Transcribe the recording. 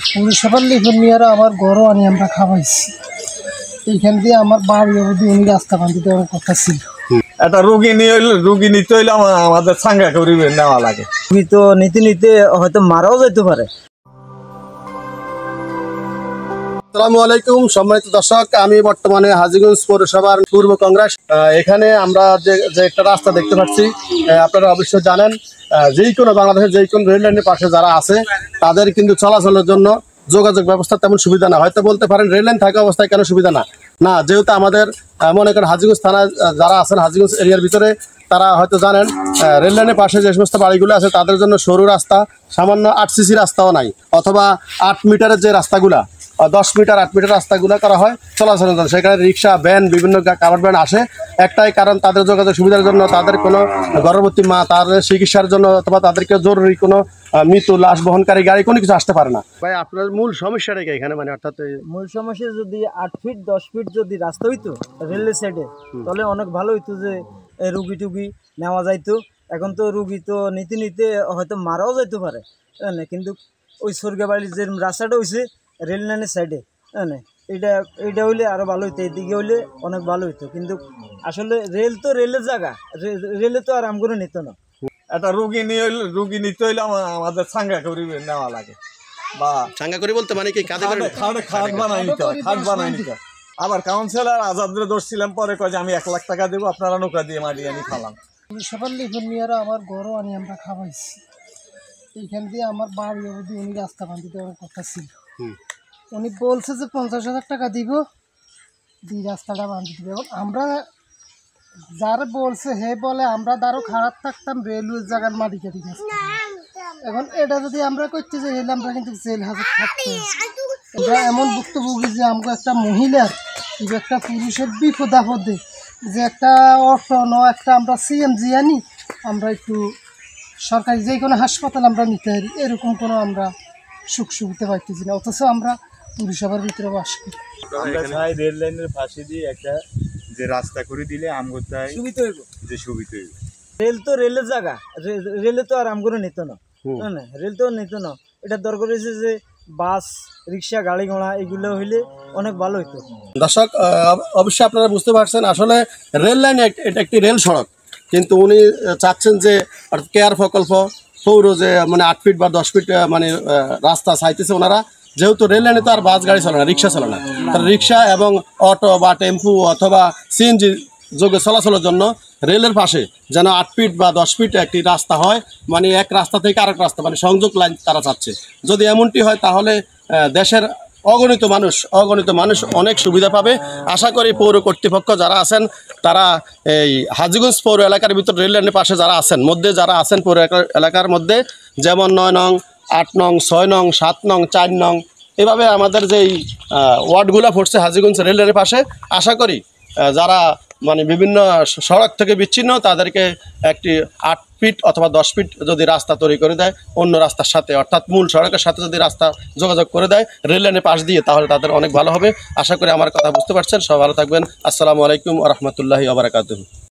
পৌরসভার লিফুন মিয়ারা আমার ঘরও আনি আমরা খাওয়াইছি। এইখান দিয়ে আমার বাড়ি অবধি উনি রাস্তা বান্ধি দেওয়ার কথা ছিল। একটা রুগী নিতে হইলে আমাদের সাঙ্গা করে নেওয়া লাগে। রুগী তো নিতে নিতে হয়তো মারাও যেতে পারে। আসসালামু আলাইকুম সম্মানিত দর্শক, আমি বর্তমানে হাজীগঞ্জ পৌরসভার পূর্ব কংগ্রেস। এখানে আমরা যে একটা রাস্তা দেখতে পাচ্ছি, আপনারা অবশ্যই জানেন যেই কোনো বাংলাদেশের যেই কোনো রেল লাইনের পাশে যারা আছে তাদের কিন্তু চলাচলের জন্য যোগাযোগ ব্যবস্থা তেমন সুবিধা না। হয়তো বলতে পারেন রেল লাইন থাকা অবস্থায় কেন সুবিধা না, যেহেতু আমাদের মনে করেন হাজীগঞ্জ থানায় যারা আছেন হাজীগঞ্জ এরিয়ার ভিতরে তারা হয়তো জানেন রেল লাইনের পাশে যে সমস্ত বাড়িগুলো আছে তাদের জন্য সরু রাস্তা, সামান্য 8 সিসি রাস্তাও নাই, অথবা 8 মিটারের যে রাস্তাগুলা 10 মিটার 8 মিটার রাস্তাগুলো করা হয় চলাচলের জন্য। সেখানে রিক্সা ভ্যান বিভিন্ন কাভার ভ্যান আসে, একটাই কারণ তাদের যোগাযোগ সুবিধার জন্য, তাদের কোনো গর্ভবতী মা তাদের চিকিৎসার জন্য অথবা তাদেরকে জরুরি কোনো মৃত্যু লাশ বহনকারী গাড়ি কোনো কিছু আসতে পারে না। ভাই আপনার মূল সমস্যাটা কি এখানে? মানে অর্থাৎ মূল সমস্যা যদি 8 ফিট 10 ফিট যদি রাস্তা হইতো রেলের সাইডে তাহলে অনেক ভালো হইতো, যে রুগী টুগি নেওয়া যাইতো। এখন তো রুগী তো নিতে নিতে হয়তো মারাও যাইতে পারে, কিন্তু ওই সরকারবাড়ির যে রাস্তাটা হয়েছে রেল লাইনের সাইডে, এইটা হইলে আরও ভালো হইতো, এইদিকে হইলে অনেক ভালো হইতো। কিন্তু আসলে রেল তো রেলের জায়গা, রেলে তো আর আম করে নিত না। একটা রুগী নিতে হইলে আমাদের সাঙ্গা করে নেওয়া লাগে, বা সাঙ্গা করে বলতে মানে কি খাট বানাই নিতে হয়, খাট বানাই নিতে হয়। আবার কাউন্সিলর আজাদরে ধরছিলাম, পরে কয় যে আমি 1 লাখ টাকা দেবো, আপনারা নৌকা দিয়ে মাটি আনি খালাম। পৌরসভার লিফুন মিয়ারা আমার ঘরও আনি আমরা খাওয়াইছি। এইখান দিয়ে আমার বাড়ি অবধি উনি রাস্তা বান্ধি দেওয়ার কথা ছিল। উনি বলছে যে 50,000 টাকা দিব, রাস্তাটা বান্ধি দিবে। এবং আমরা যারা বলছে হে বলে আমরা দাঁড়ো খারাপ থাকতাম রেলওয়ে জায়গার মাটি কাটি গেছে। এখন এটা যদি আমরা করতে যাই হলে আমরা কিন্তু জেল হাজত থাকতে। এটা এমন ভুক্তভোগী যে আমাকে একটা মহিলার একটা পুরুষের বিপদ আপদে যে একটা অটো একটা আমরা সিএমজি আনি, আমরা একটু সরকারি যে কোনো হাসপাতাল আমরা নিতে পারি, এরকম কোনো আমরা সুখ সুবিধা পাইতেছি না, অথচ আমরা পৌরসভার ভিতরে বাস করি। রেল লাইনের পাশে দিয়ে একটা যে রাস্তা করে দিলে আমগোতায় সুবিধা হইব, যে সুবিধা হইব। রেল তো রেলের জায়গা, রেলে তো আর আম করে নিত না, রেল তো নিত না। এটা দরকার হয়েছে যে বাস রিক্সা গাড়ি ঘোড়া এগুলো হইলে অনেক ভালো হইতো। দর্শক অবশ্যই আপনারা বুঝতে পারছেন আসলে রেল লাইন এটা একটি রেল সড়ক, কিন্তু উনি চাচ্ছেন যে কেয়ার প্রকল্প পৌর যে মানে 8 ফিট বা 10 ফিট মানে রাস্তা চাইতেছে ওনারা, যেহেতু রেল লাইনে তো আর বাস গাড়ি চলে না, রিক্সা চলে না, তার রিক্সা এবং অটো বা টেম্পু অথবা সিএনজি যোগে চলাচলের জন্য রেলের পাশে যেন 8 ফিট বা 10 ফিট একটি রাস্তা হয়, মানে এক রাস্তা থেকে আরেক রাস্তা মানে সংযোগ লাইন তারা চাচ্ছে। যদি এমনটি হয় তাহলে দেশের অগণিত মানুষ অনেক সুবিধা পাবে। আশা করি পৌর কর্তৃপক্ষ যারা আছেন তারা এই হাজীগঞ্জ পৌর এলাকার ভিতর রেল লাইনের পাশে যারা আছেন পৌর এলাকার মধ্যে, যেমন 9 নং 8 নং 6 নং 7 নং 4 নং এভাবে আমাদের যেই ওয়ার্ডগুলো পড়ছে হাজীগঞ্জ রেল লাইনের পাশে, আশা করি যারা মানে বিভিন্ন সড়ক থেকে বিচ্ছিন্ন তাদেরকে একটি 8 ফিট অথবা 10 ফিট যদি রাস্তা তৈরি করে দেয় অন্য রাস্তার সাথে, অর্থাৎ মূল সড়কের সাথে যদি রাস্তা যোগাযোগ করে দেয় রেল লাইনের পাশ দিয়ে, তাহলে তাদের অনেক ভালো হবে। আশা করি আমার কথা বুঝতে পারছেন। সবাই ভালো থাকবেন। আসসালামু আলাইকুম ওয়া রাহমাতুল্লাহি ওয়া বারাকাতুহু।